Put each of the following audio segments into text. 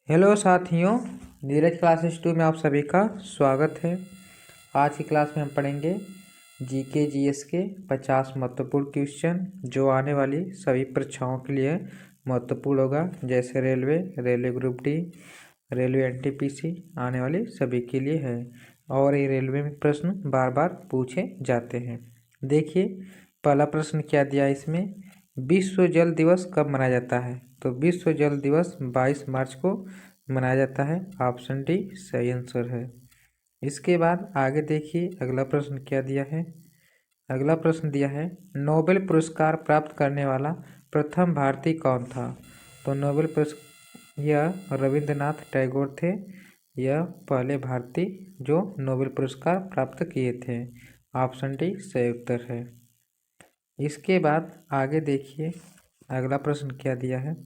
Hello साथियों, Neeraj classes 2 में आप सभी का स्वागत है। आज की क्लास में हम पढ़ेंगे जीके जीएस के 50 महत्वपूर्ण क्वेश्चन जो आने वाली सभी परीक्षाओं के लिए महत्वपूर्ण होगा, जैसे railway group D, railway NTPC आने वाली सभी के लिए है। और ये रेलवे में प्रश्न बार बार पूछे जाते हैं। देखिए पहला प्रश्न क्या दिया इसमें, विश्व जल दिवस कब मनाया जाता है? तो विश्व जल दिवस 22 मार्च को मनाया जाता है। ऑप्शन डी सही आंसर है। इसके बाद आगे देखिए अगला प्रश्न क्या दिया है। अगला प्रश्न दिया है, नोबेल पुरस्कार प्राप्त करने वाला प्रथम भारतीय कौन था? तो नोबेल पुरस्कार यह रविंद्रनाथ टैगोर थे। यह पहले भारतीय जो नोबेल पुरस्कार प्राप्त किए थे। ऑप्शन डी सही उत्तर है। इसके बाद आगे देखिए अगला प्रश्न क्या दिया है।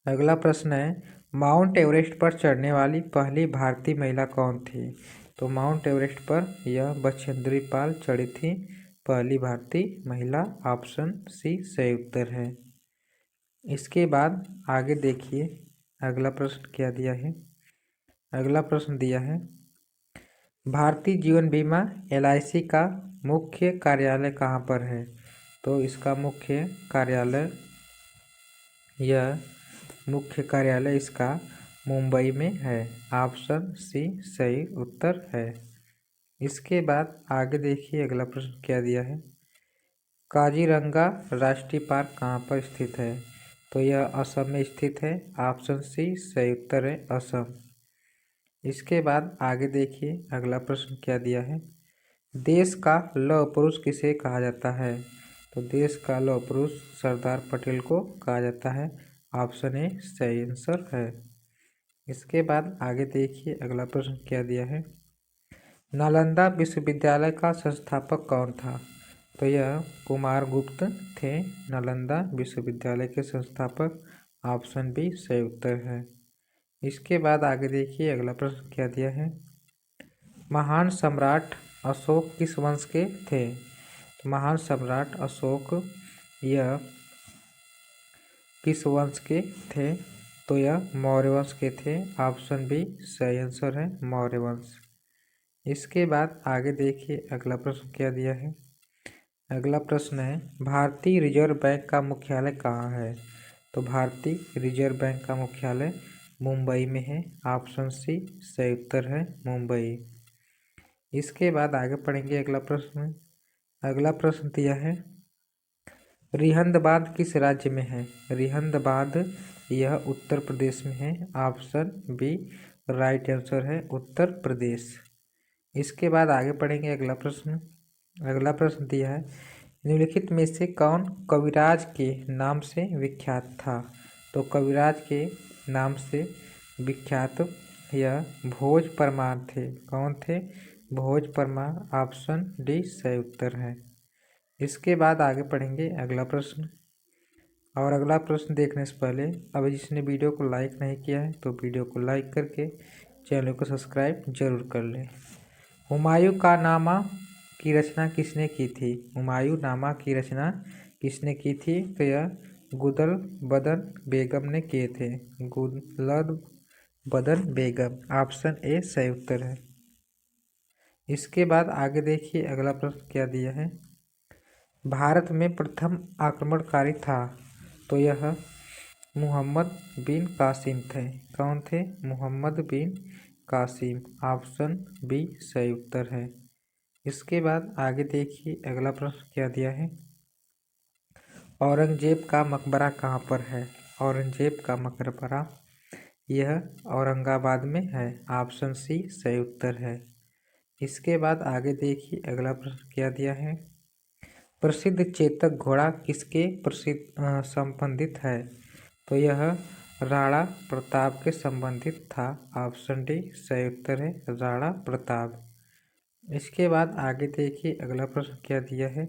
अगला प्रश्न है, माउंट एवरेस्ट पर चढ़ने वाली पहली भारतीय महिला कौन थी? तो माउंट एवरेस्ट पर यह बछेंद्री पाल चढ़ी थी, पहली भारतीय महिला। ऑप्शन सी सही उत्तर है। इसके बाद आगे देखिए अगला प्रश्न क्या दिया है। अगला प्रश्न दिया है, भारतीय जीवन बीमा LIC का मुख्य कार्यालय कहाँ पर है? तो इसका मुख्य कार्यालय इसका मुंबई में है। ऑप्शन सी सही उत्तर है। इसके बाद आगे देखिए अगला प्रश्न क्या दिया है। काजीरंगा राष्ट्रीय पार्क कहाँ पर स्थित है? तो यह असम में स्थित है। ऑप्शन सी सही उत्तर है, असम। इसके बाद आगे देखिए अगला प्रश्न क्या दिया है। देश का लौह पुरुष किसे कहा जाता है? तो देश का लौह पुरुष सरदार पटेल को कहा जाता है। ऑप्शन ए सही आंसर है। इसके बाद आगे देखिए अगला प्रश्न क्या दिया है। नालंदा विश्वविद्यालय का संस्थापक कौन था? तो यह कुमार गुप्त थे, नालंदा विश्वविद्यालय के संस्थापक। ऑप्शन बी सही उत्तर है। इसके बाद आगे देखिए अगला प्रश्न क्या दिया है। महान सम्राट अशोक किस वंश के थे? तो महान सम्राट अशोक यह किस वंश के थे? तो यह मौर्य वंश के थे। ऑप्शन बी सही आंसर है, मौर्य वंश। इसके बाद आगे देखिए अगला प्रश्न क्या दिया है। अगला प्रश्न है, भारतीय रिजर्व बैंक का मुख्यालय कहाँ है? तो भारतीय रिजर्व बैंक का मुख्यालय मुंबई में है। ऑप्शन सी सही उत्तर है, मुंबई। इसके बाद आगे पढ़ेंगे अगला प्रश्न। अगला प्रश्न दिया है, रिहंद बांध किस राज्य में है? रिहंद बांध यह उत्तर प्रदेश में है। ऑप्शन बी राइट आंसर है, उत्तर प्रदेश। इसके बाद आगे पढ़ेंगे अगला प्रश्न। अगला प्रश्न दिया है, निम्नलिखित में से कौन कविराज के नाम से विख्यात था? तो कविराज के नाम से विख्यात यह भोज परमार थे। कौन थे? भोज परमार। ऑप्शन डी सही उत्तर है। इसके बाद आगे पढ़ेंगे अगला प्रश्न। और अगला प्रश्न देखने से पहले अभी जिसने वीडियो को लाइक नहीं किया है तो वीडियो को लाइक करके चैनल को सब्सक्राइब जरूर कर लें। हुमायूं का नामा की रचना किसने की थी? हुमायूं नामा की रचना किसने की थी? तो यह गुलबदन बेगम ने किए थे। गुलबदन बेगम। ऑप्शन ए सही उत्तर है। इसके बाद आगे देखिए अगला प्रश्न क्या दिया है। भारत में प्रथम आक्रमणकारी था? तो यह मोहम्मद बिन कासिम थे। कौन थे? मोहम्मद बिन कासिम। ऑप्शन बी सही उत्तर है। इसके बाद आगे देखिए अगला प्रश्न क्या दिया है। औरंगजेब का मकबरा कहाँ पर है? औरंगजेब का मकबरा यह औरंगाबाद में है। ऑप्शन सी सही उत्तर है। इसके बाद आगे देखिए अगला प्रश्न क्या दिया है। प्रसिद्ध चेतक घोड़ा किसके संबंधित है? तो यह राणा प्रताप के संबंधित था। ऑप्शन डी सही उत्तर है, राणा प्रताप। इसके बाद आगे देखिए अगला प्रश्न क्या दिया है।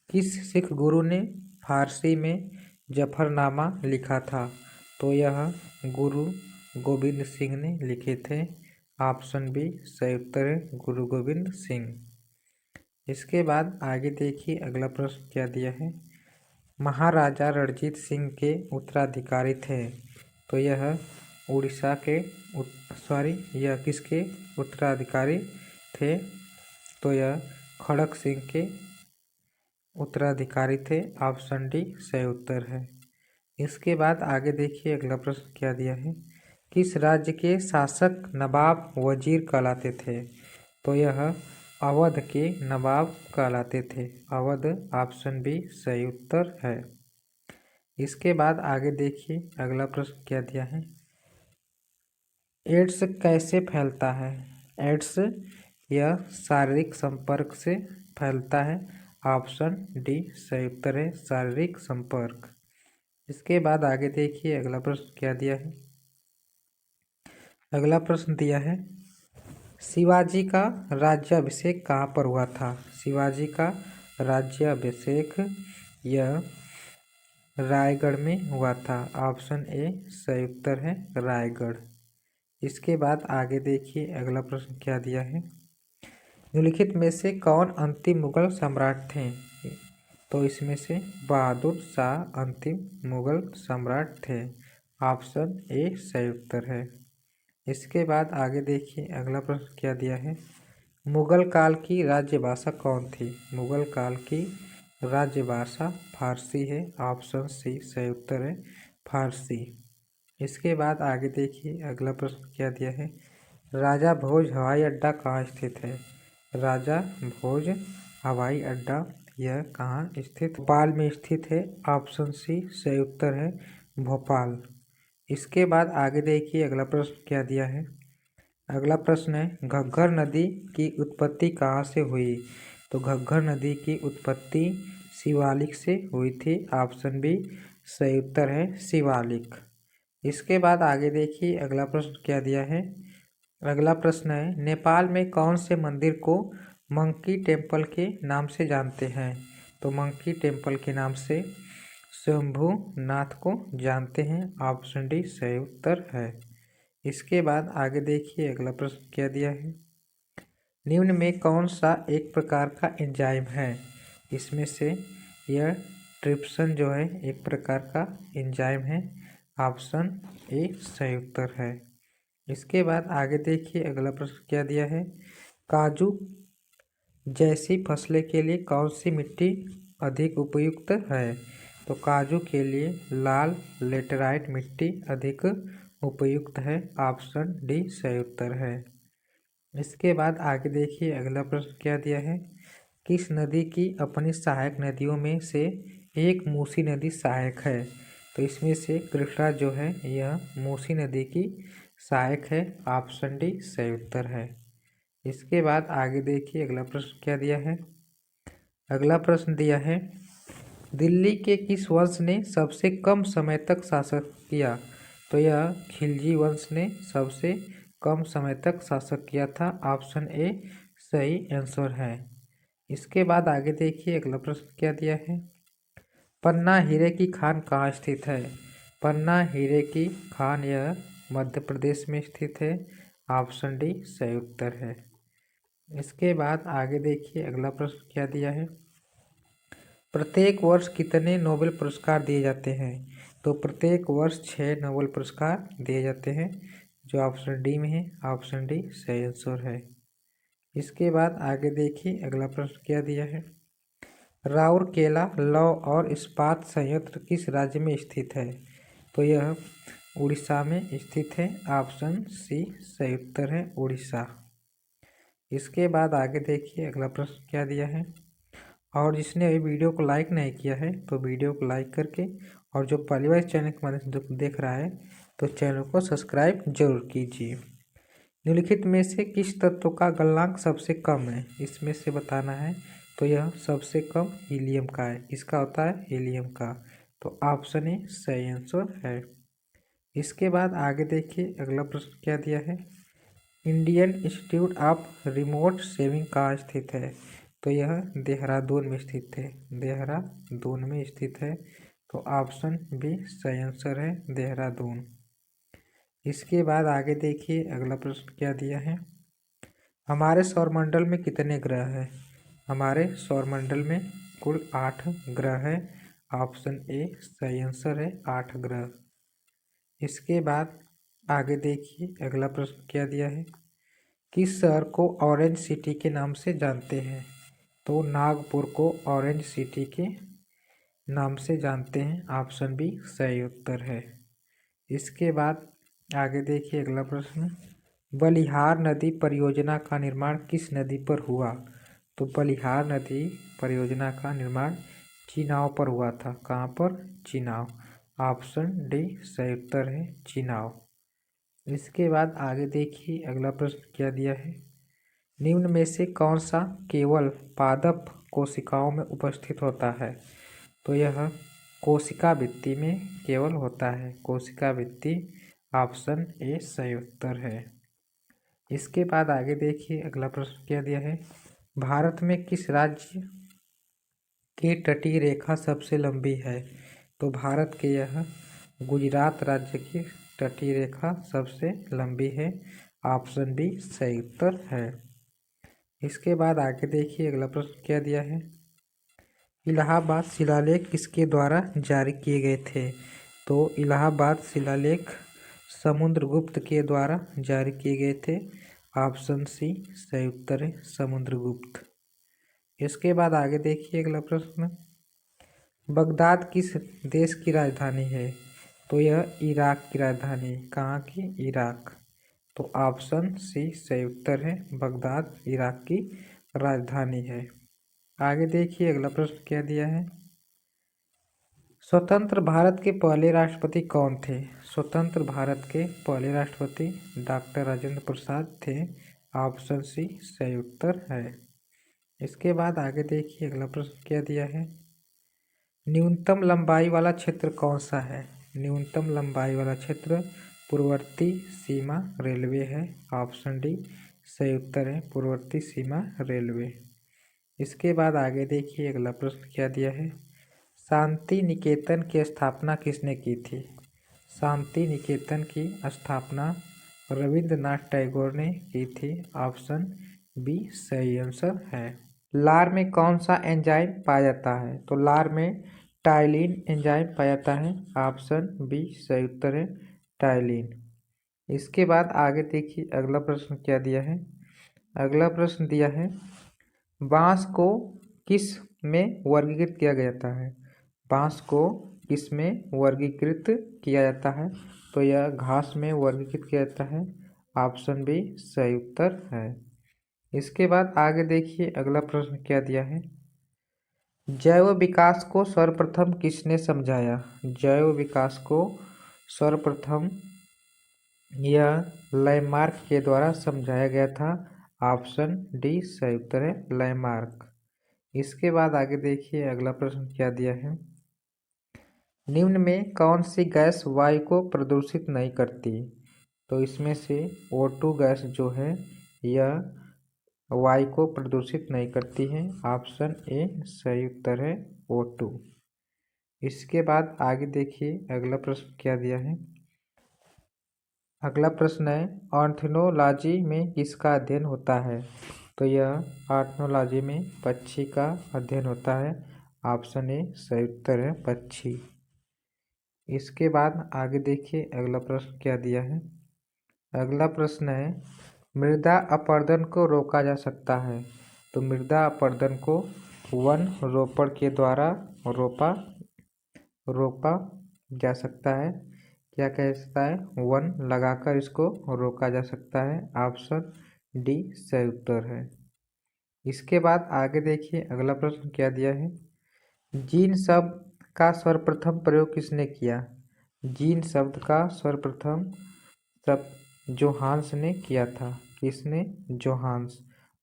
किस सिख गुरु ने फारसी में जफरनामा लिखा था? तो यह गुरु गोविंद सिंह ने लिखे थे। ऑप्शन बी सही उत्तर है, गुरु गोविंद सिंह। इसके बाद आगे देखिए अगला प्रश्न क्या दिया है। महाराजा रणजीत सिंह के उत्तराधिकारी थे? तो यह उड़ीसा के यह किसके उत्तराधिकारी थे? तो यह खड़क सिंह के उत्तराधिकारी थे। ऑप्शन डी सही उत्तर है। इसके बाद आगे देखिए अगला प्रश्न क्या दिया है। किस राज्य के शासक नवाब वजीर कहलाते थे? तो यह अवध के नवाब कहलाते थे। अवध ऑप्शन बी सही उत्तर है। इसके बाद आगे देखिए अगला प्रश्न क्या दिया है। एड्स कैसे फैलता है? एड्स यह शारीरिक संपर्क से फैलता है। ऑप्शन डी सही उत्तर है, शारीरिक संपर्क। इसके बाद आगे देखिए अगला प्रश्न क्या दिया है। अगला प्रश्न दिया है शिवाजी का राज्याभिषेक कहाँ पर हुआ था? शिवाजी का राज्याभिषेक यह रायगढ़ में हुआ था। ऑप्शन ए सही उत्तर है, रायगढ़। इसके बाद आगे देखिए अगला प्रश्न क्या दिया है। निम्नलिखित में से कौन अंतिम मुगल सम्राट थे? तो इसमें से बहादुर शाह अंतिम मुगल सम्राट थे। ऑप्शन ए सही उत्तर है। इसके बाद आगे देखिए अगला प्रश्न क्या दिया है। मुगल काल की राज्यभाषा कौन थी? मुगल काल की राज्यभाषा फारसी है। ऑप्शन सी सही उत्तर है, फारसी। इसके बाद आगे देखिए अगला प्रश्न क्या दिया है। राजा भोज हवाई अड्डा कहाँ स्थित है? राजा भोज हवाई अड्डा यह कहाँ स्थित? भोपाल में स्थित है। ऑप्शन सी सही उत्तर है, भोपाल। इसके बाद आगे देखिए अगला प्रश्न क्या दिया है। अगला प्रश्न है घग्गर नदी की उत्पत्ति कहाँ से हुई? तो घग्गर नदी की उत्पत्ति शिवालिक से हुई थी। ऑप्शन बी सही उत्तर है, शिवालिक। इसके बाद आगे देखिए अगला प्रश्न क्या दिया है। अगला प्रश्न है नेपाल में कौन से मंदिर को मंकी टेम्पल के नाम से जानते हैं? तो मंकी टेम्पल के नाम से शंभू नाथ को जानते हैं। ऑप्शन डी सही उत्तर है। इसके बाद आगे देखिए अगला प्रश्न क्या दिया है। निम्न में कौन सा एक प्रकार का एंजाइम है? इसमें से यह ट्रिप्सिन जो है एक प्रकार का एंजाइम है। ऑप्शन ए सही उत्तर है। इसके बाद आगे देखिए अगला प्रश्न क्या दिया है। काजू जैसी फसलें के लिए कौन सी मिट्टी अधिक उपयुक्त है? तो काजू के लिए लाल लेटेराइट मिट्टी अधिक उपयुक्त है। ऑप्शन डी सही उत्तर है। इसके बाद आगे देखिए अगला प्रश्न क्या दिया है। किस नदी की अपनी सहायक नदियों में से एक मूसी नदी सहायक है? तो इसमें से कृष्णा जो है यह मूसी नदी की सहायक है। ऑप्शन डी सही उत्तर है। इसके बाद आगे देखिए अगला प्रश्न क्या दिया है। अगला प्रश्न दिया है दिल्ली के किस वंश ने सबसे कम समय तक शासन किया? तो यह खिलजी वंश ने सबसे कम समय तक शासन किया था। ऑप्शन ए सही आंसर है। इसके बाद आगे देखिए अगला प्रश्न क्या दिया है। पन्ना हीरे की खान कहाँ स्थित है? पन्ना हीरे की खान यह मध्य प्रदेश में स्थित है। ऑप्शन डी सही उत्तर है। इसके बाद आगे देखिए अगला प्रश्न क्या दिया है। प्रत्येक वर्ष कितने नोबेल पुरस्कार दिए जाते हैं? तो प्रत्येक वर्ष 6 नोबेल पुरस्कार दिए जाते हैं, जो ऑप्शन डी में है। ऑप्शन डी सही आंसर है। इसके बाद आगे देखिए अगला प्रश्न क्या दिया है। राउरकेला लौह और इस्पात संयंत्र किस राज्य में स्थित है? तो यह उड़ीसा में स्थित है। ऑप्शन सी सही उत्तर है, उड़ीसा। इसके बाद आगे देखिए अगला प्रश्न क्या दिया है। और जिसने अभी वीडियो को लाइक नहीं किया है तो वीडियो को लाइक करके, और जो पहली बार चैनल के माध्यम से देख रहा है तो चैनल को सब्सक्राइब जरूर कीजिए। निम्नलिखित में से किस तत्व का गलनांक सबसे कम है? इसमें से बताना है। तो यह सबसे कम हीलियम का है। इसका होता है हीलियम का। तो ऑप्शन ए सही आंसर है। इसके बाद आगे देखिए अगला प्रश्न क्या दिया है। Indian institute of remote saving कहाँ स्थित है? तो यह देहरादून में स्थित है। देहरादून में स्थित है। तो ऑप्शन बी सही आंसर है, देहरादून। इसके बाद आगे देखिए अगला प्रश्न क्या दिया है। हमारे सौरमंडल में कितने ग्रह हैं? हमारे सौरमंडल में कुल 8 ग्रह हैं। ऑप्शन ए सही आंसर है, 8 ग्रह। इसके बाद आगे देखिए अगला प्रश्न क्या दिया है। किस शहर को ऑरेंज सिटी के नाम से जानते हैं? तो नागपुर को ऑरेंज सिटी के नाम से जानते हैं। ऑप्शन बी सही उत्तर है। इसके बाद आगे देखिए अगला प्रश्न। बलिहार नदी परियोजना का निर्माण किस नदी पर हुआ? तो बलिहार नदी परियोजना का निर्माण चिनाव पर हुआ था। कहाँ पर? चिनाव। ऑप्शन डी सही उत्तर है, चिनाव। इसके बाद आगे देखिए अगला प्रश्न क्या दिया है। निम्न में से कौन सा केवल पादप कोशिकाओं में उपस्थित होता है? तो यह कोशिका भित्ति में केवल होता है। कोशिका भित्ति। ऑप्शन ए सही उत्तर है। इसके बाद आगे देखिए अगला प्रश्न क्या दिया है। भारत में किस राज्य की तटीय रेखा सबसे लंबी है? तो भारत के यह गुजरात राज्य की तटीय रेखा सबसे लंबी है। ऑप्शन बी सही उत्तर है। इसके बाद आगे देखिए अगला प्रश्न क्या दिया है। इलाहाबाद शिलालेख किसके द्वारा जारी किए गए थे? तो इलाहाबाद शिलालेख समुद्रगुप्त के द्वारा जारी किए गए थे। ऑप्शन सी सही उत्तर है, समुद्रगुप्त। इसके बाद आगे देखिए अगला प्रश्न। बगदाद किस देश की राजधानी है? तो यह इराक की राजधानी है। कहाँ की? इराक। तो ऑप्शन सी सही उत्तर है, बगदाद इराक की राजधानी है। आगे देखिए अगला प्रश्न क्या दिया है। स्वतंत्र भारत के पहले राष्ट्रपति कौन थे? स्वतंत्र भारत के पहले राष्ट्रपति डॉक्टर राजेंद्र प्रसाद थे। ऑप्शन सी सही उत्तर है। इसके बाद आगे देखिए अगला प्रश्न क्या दिया है। न्यूनतम लंबाई वाला क्षेत्र कौन सा है? न्यूनतम लंबाई वाला क्षेत्र पूर्ववर्ती सीमा रेलवे है। ऑप्शन डी सही उत्तर है, पूर्ववर्ती सीमा रेलवे। इसके बाद आगे देखिए अगला प्रश्न क्या दिया है। शांति निकेतन की स्थापना किसने की थी? शांति निकेतन की स्थापना रविंद्रनाथ टैगोर ने की थी। ऑप्शन बी सही आंसर है। लार में कौन सा एंजाइम पाया जाता है? तो लार में टाइलिन एंजाइम पाया जाता है। ऑप्शन बी सही उत्तर है, टाइलिन। इसके बाद आगे देखिए अगला प्रश्न क्या दिया है। अगला प्रश्न दिया है बांस को किस में वर्गीकृत किया जाता है? बांस को किस में वर्गीकृत किया जाता है? तो यह घास में वर्गीकृत किया जाता है। ऑप्शन बी सही उत्तर है। इसके बाद आगे देखिए अगला प्रश्न क्या दिया है। जैव विकास को सर्वप्रथम किसने समझाया? जैव विकास को सर्वप्रथम यह लैमार्क के द्वारा समझाया गया था। ऑप्शन डी सही उत्तर है, लैमार्क। इसके बाद आगे देखिए अगला प्रश्न क्या दिया है। निम्न में कौन सी गैस वायु को प्रदूषित नहीं करती? तो इसमें से O2 गैस जो है यह वायु को प्रदूषित नहीं करती है। ऑप्शन ए सही उत्तर है, O2। इसके बाद आगे देखिए अगला प्रश्न क्या दिया है। अगला प्रश्न है ऑर्निथोलॉजी में किसका अध्ययन होता है? तो यह ऑर्निथोलॉजी में पक्षी का अध्ययन होता है। ऑप्शन ए सही उत्तर है, पक्षी। इसके बाद आगे देखिए अगला प्रश्न क्या दिया है। अगला प्रश्न है मृदा अपरदन को रोका जा सकता है? तो मृदा अपरदन को वन रोपण के द्वारा रोका जा सकता है। क्या कह सकता है? वन लगाकर इसको रोका जा सकता है। ऑप्शन डी सही उत्तर है। इसके बाद आगे देखिए अगला प्रश्न क्या दिया है। जीन शब्द का सर्वप्रथम प्रयोग किसने किया? जीन शब्द का सर्वप्रथम जोहान्स ने किया था। किसने? जोहान्स।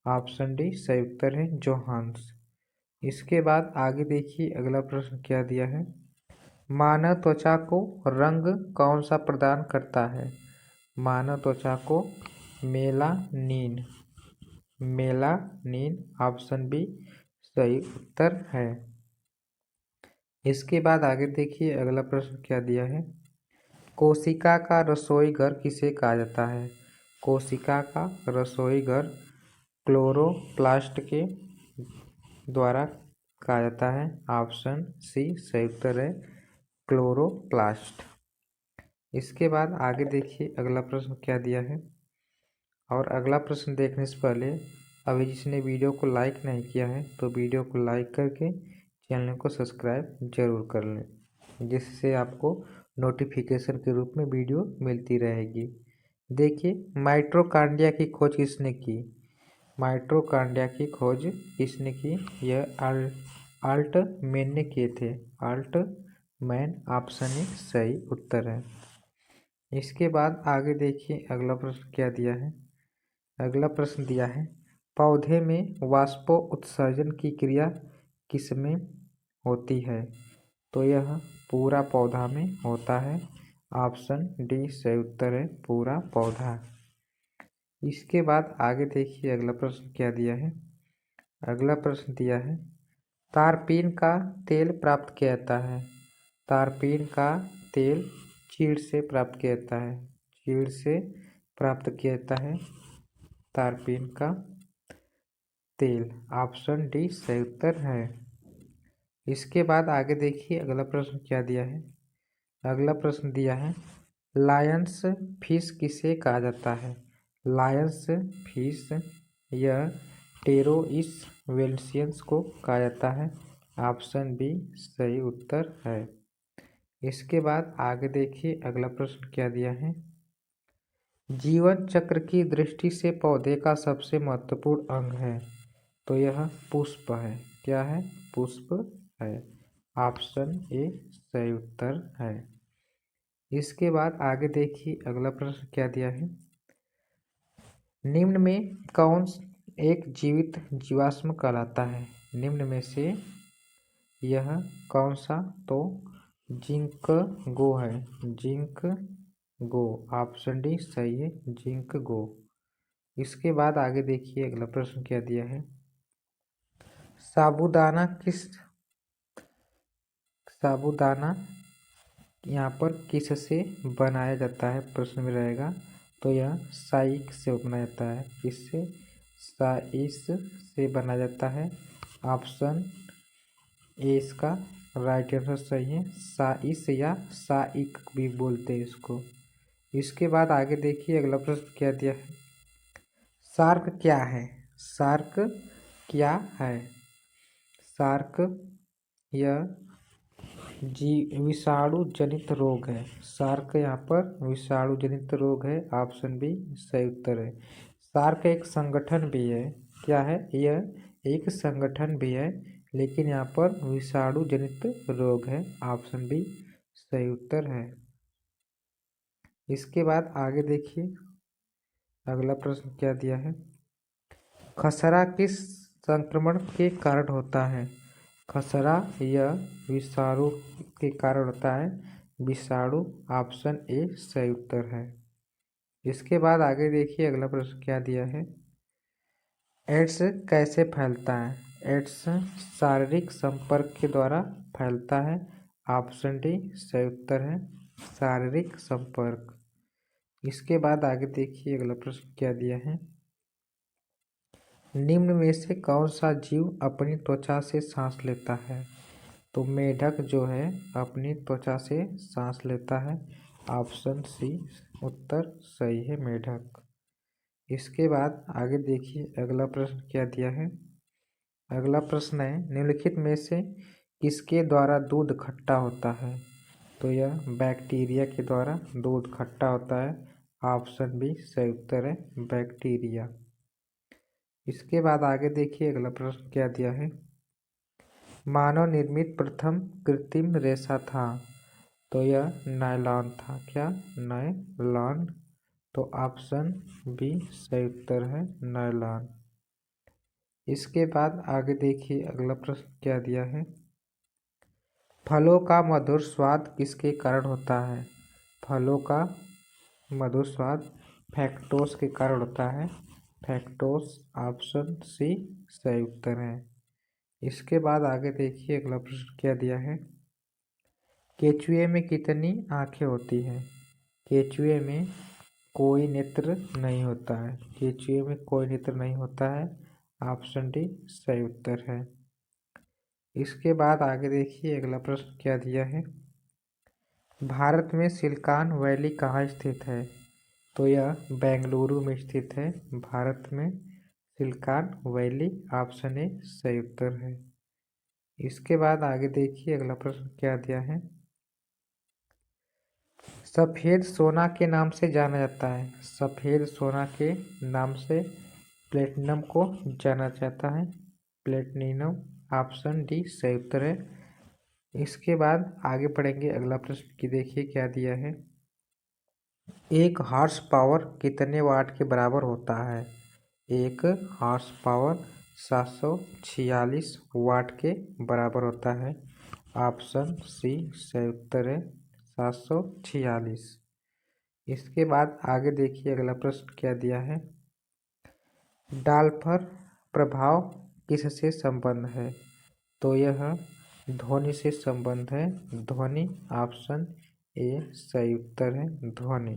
ऑप्शन डी सही उत्तर है, जोहान्स। इसके बाद आगे देखिए अगला प्रश्न क्या दिया है। मानव त्वचा को रंग कौन सा प्रदान करता है? मानव त्वचा को मेलानिन। मेलानिन। ऑप्शन बी सही उत्तर है। इसके बाद आगे देखिए अगला प्रश्न क्या दिया है। कोशिका का रसोई घर किसे कहा जाता है? कोशिका का रसोई घर क्लोरोप्लास्ट के द्वारा कहा जाता है। ऑप्शन सी सही उत्तर है, क्लोरोप्लास्ट। इसके बाद आगे देखिए अगला प्रश्न क्या दिया है। और अगला प्रश्न देखने से पहले अभी जिसने वीडियो को लाइक नहीं किया है तो वीडियो को लाइक करके चैनल को सब्सक्राइब जरूर कर लें, जिससे आपको नोटिफिकेशन के रूप में वीडियो मिलती रहेगी। देखिए माइटोकॉन्ड्रिया की खोज किसने की। माइटोकॉन्ड्रिया की खोज किसने की, यह आल्टमैन ने किए थे। आल्टमैन ऑप्शन ए सही उत्तर है। इसके बाद आगे देखिए अगला प्रश्न क्या दिया है। अगला प्रश्न दिया है पौधे में वाष्पो उत्सर्जन की क्रिया किसमें होती है। तो यह पूरा पौधा में होता है। ऑप्शन डी सही उत्तर है, पूरा पौधा। इसके बाद आगे देखिए अगला प्रश्न क्या दिया है। अगला प्रश्न दिया है तारपीन का तेल प्राप्त किया जाता है। तारपीन का तेल चीड़ से प्राप्त किया जाता है। चीड़ से प्राप्त किया जाता है तारपीन का तेल। ऑप्शन डी सही उत्तर है। इसके बाद आगे देखिए अगला प्रश्न क्या दिया है। अगला प्रश्न दिया है लायंस फिश किसे कहा जाता है। लायंस फिश यह टेरोइस वेल्सियंस को कहा जाता है। ऑप्शन बी सही उत्तर है। इसके बाद आगे देखिए अगला प्रश्न क्या दिया है। जीवन चक्र की दृष्टि से पौधे का सबसे महत्वपूर्ण अंग है। तो यह पुष्प है। क्या है, पुष्प है। ऑप्शन ए सही उत्तर है। इसके बाद आगे देखिए अगला प्रश्न क्या दिया है। निम्न में कौन एक जीवित जीवाश्म कहलाता है। निम्न में से यह कौन सा, तो जिंक गो है। जिंक गो, ऑप्शन डी सही है, जिंक गो। इसके बाद आगे देखिए अगला प्रश्न क्या दिया है। साबूदाना यहाँ पर किस से बनाया जाता है, प्रश्न में रहेगा। तो यह साइक से बनाया जाता है। किससे, साइस से बनाया जाता है। ऑप्शन ए इसका राइट आंसर सही है। साइस या साइक भी बोलते हैं इसको। इसके बाद आगे देखिए अगला प्रश्न क्या दिया है। शार्क क्या है। शार्क क्या है। शार्क यह विषाणु जनित रोग है। शार्क यहाँ पर विषाणु जनित रोग है। ऑप्शन बी सही उत्तर है। शार्क एक संगठन भी है। क्या है, यह एक संगठन भी है, लेकिन यहाँ पर विषाणु जनित रोग है। ऑप्शन बी सही उत्तर है। इसके बाद आगे देखिए अगला प्रश्न क्या दिया है। खसरा किस संक्रमण के कारण होता है। खसरा यह विषाणु के कारण होता है। विषाणु, ऑप्शन ए सही उत्तर है। इसके बाद आगे देखिए अगला प्रश्न क्या दिया है। एड्स कैसे फैलता है। एड्स शारीरिक संपर्क के द्वारा फैलता है। ऑप्शन डी सही उत्तर है, शारीरिक संपर्क। इसके बाद आगे देखिए अगला प्रश्न क्या दिया है। निम्न में से कौन सा जीव अपनी त्वचा से सांस लेता है। तो मेढक जो है अपनी त्वचा से सांस लेता है। ऑप्शन सी उत्तर सही है, मेढक। इसके बाद आगे देखिए अगला प्रश्न क्या दिया है। अगला प्रश्न है निम्नलिखित में से किसके द्वारा दूध खट्टा होता है। तो यह बैक्टीरिया के द्वारा दूध खट्टा होता है। ऑप्शन बी सही उत्तर है, बैक्टीरिया। इसके बाद आगे देखिए अगला प्रश्न क्या दिया है। मानव निर्मित प्रथम कृत्रिम रेशा था। तो यह नायलॉन था। क्या, नायलॉन। तो ऑप्शन बी सही उत्तर है, नायलॉन। इसके बाद आगे देखिए अगला प्रश्न क्या दिया है। फलों का मधुर स्वाद किसके कारण होता है। फलों का मधुर स्वाद फैक्टोस के कारण होता है। फैक्टोस, ऑप्शन सी सही उत्तर है। इसके बाद आगे देखिए अगला प्रश्न क्या दिया है। केचुए में कितनी आंखें होती हैं। केचुए में कोई नेत्र नहीं होता है। केचुए में कोई नेत्र नहीं होता है। ऑप्शन डी सही उत्तर है। इसके बाद आगे देखिए अगला प्रश्न क्या दिया है। भारत में सिलिकॉन वैली कहाँ स्थित है? तो यह बेंगलुरु में स्थित है। भारत में सिलिकॉन वैली ऑप्शन ए सही उत्तर है। इसके बाद आगे देखिए अगला प्रश्न क्या दिया है। सफ़ेद सोना के नाम से जाना जाता है। सफ़ेद सोना के नाम से प्लेटिनम को जाना जाता है। प्लेटिनम ऑप्शन डी सही उत्तर है। इसके बाद आगे बढ़ेंगे अगला प्रश्न की देखिए क्या दिया है। एक हॉर्स पावर कितने वाट के बराबर होता है? एक हॉर्स पावर 746 वाट के बराबर होता है। ऑप्शन सी सही उत्तर है 746। इसके बाद आगे देखिए अगला प्रश्न क्या दिया है। डाल्फर प्रभाव किससे संबंध है? तो यह ध्वनि से संबंध है। ध्वनि ऑप्शन ए सही उत्तर है ध्वनि।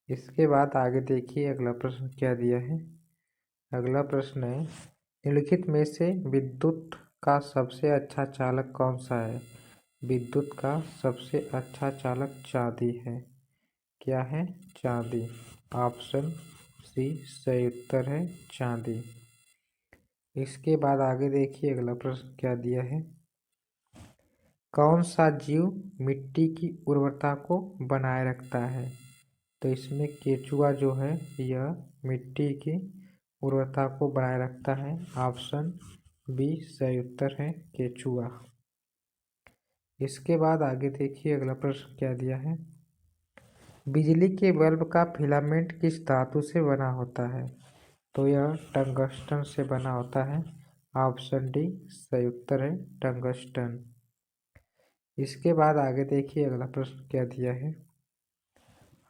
इसके बाद आगे देखिए अगला प्रश्न क्या दिया है। अगला प्रश्न है निम्नलिखित में से विद्युत का सबसे अच्छा चालक कौन सा है? विद्युत का सबसे अच्छा चालक चांदी है। क्या है? चांदी। ऑप्शन सी सही उत्तर है चांदी। इसके बाद आगे देखिए अगला प्रश्न क्या दिया है। कौन सा जीव मिट्टी की उर्वरता को बनाए रखता है? तो इसमें केचुआ जो है यह मिट्टी की उर्वरता को बनाए रखता है। ऑप्शन बी सही उत्तर है केचुआ। इसके बाद आगे देखिए अगला प्रश्न क्या दिया है। बिजली के बल्ब का फिलामेंट किस धातु से बना होता है? तो यह टंगस्टन से बना होता है। ऑप्शन डी सही उत्तर है टंगस्टन। इसके बाद आगे देखिए अगला प्रश्न क्या दिया है।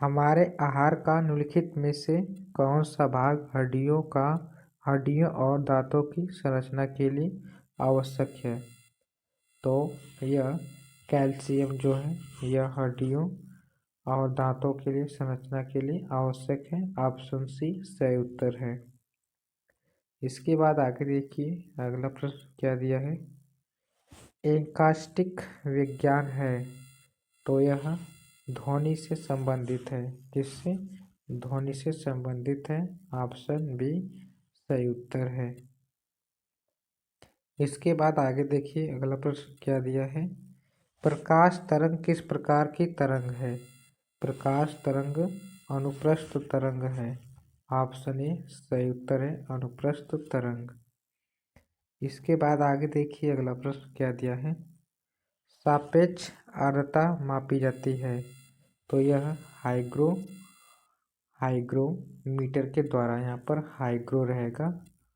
हमारे आहार का निम्नलिखित में से कौन सा भाग हड्डियों और दांतों की संरचना के लिए आवश्यक है? तो यह कैल्शियम जो है यह हड्डियों और दांतों के लिए संरचना के लिए आवश्यक है। ऑप्शन सी सही उत्तर है। इसके बाद आगे देखिए अगला प्रश्न क्या दिया है। एकास्टिक विज्ञान है तो यह ध्वनि से संबंधित है। किससे? ध्वनि से संबंधित है। ऑप्शन बी सही उत्तर है। इसके बाद आगे देखिए अगला प्रश्न क्या दिया है। प्रकाश तरंग किस प्रकार की तरंग है? प्रकाश तरंग अनुप्रस्थ तरंग है। ऑप्शन ए सही उत्तर है अनुप्रस्थ तरंग। इसके बाद आगे देखिए अगला प्रश्न क्या दिया है। सापेक्ष आर्द्रता मापी जाती है तो यह हाइग्रोमीटर के द्वारा, यहाँ पर हाइग्रो रहेगा,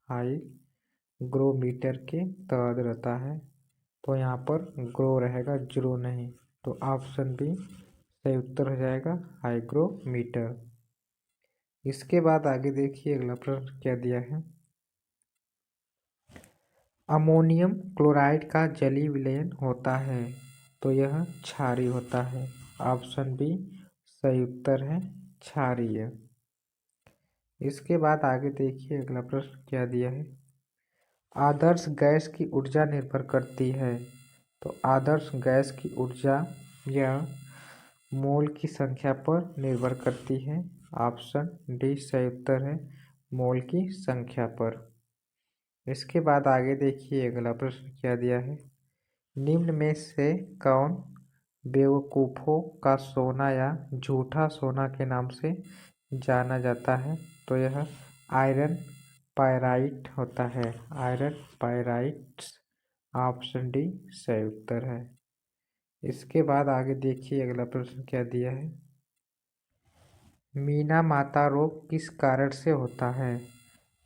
हाइग्रोमीटर के तहत रहता है। तो यहाँ पर ग्रो रहेगा जीरो नहीं। तो ऑप्शन बी सही उत्तर हो जाएगा हाइग्रोमीटर। इसके बाद आगे देखिए अगला प्रश्न क्या दिया है। अमोनियम क्लोराइड का जलीय विलयन होता है तो यह क्षारीय होता है। ऑप्शन बी सही उत्तर है क्षारीय। इसके बाद आगे देखिए अगला प्रश्न क्या दिया है। आदर्श गैस की ऊर्जा निर्भर करती है तो आदर्श गैस की ऊर्जा यह मोल की संख्या पर निर्भर करती है। ऑप्शन डी सही उत्तर है मोल की संख्या पर। इसके बाद आगे देखिए अगला प्रश्न क्या दिया है। निम्न में से कौन बेवकूफ़ों का सोना या झूठा सोना के नाम से जाना जाता है? तो यह आयरन पायराइट होता है। Iron pyrites. ऑप्शन डी सही उत्तर है। इसके बाद आगे देखिए अगला प्रश्न क्या दिया है। मीना माता रोग किस कारण से होता है?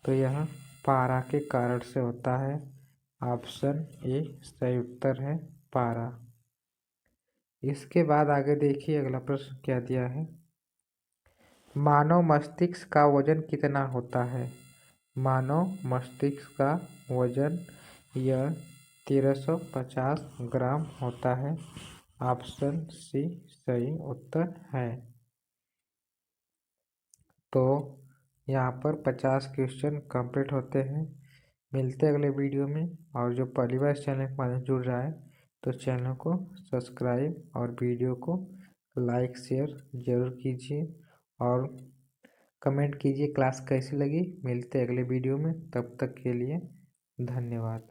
तो यह पारा के कारण से होता है। ऑप्शन ए सही उत्तर है पारा। इसके बाद आगे देखिए अगला प्रश्न क्या दिया है। मानव मस्तिष्क का वजन कितना होता है? मानव मस्तिष्क का वजन यह 1350 ग्राम होता है। ऑप्शन सी सही उत्तर है। तो यहाँ पर 50 क्वेश्चन कंप्लीट होते हैं। मिलते हैं अगले वीडियो में। और जो पहली बार इस चैनल के माध्यम से जुड़ रहा है तो चैनल को सब्सक्राइब और वीडियो को लाइक शेयर ज़रूर कीजिए और कमेंट कीजिए क्लास कैसी लगी। मिलते हैं अगले वीडियो में, तब तक के लिए धन्यवाद।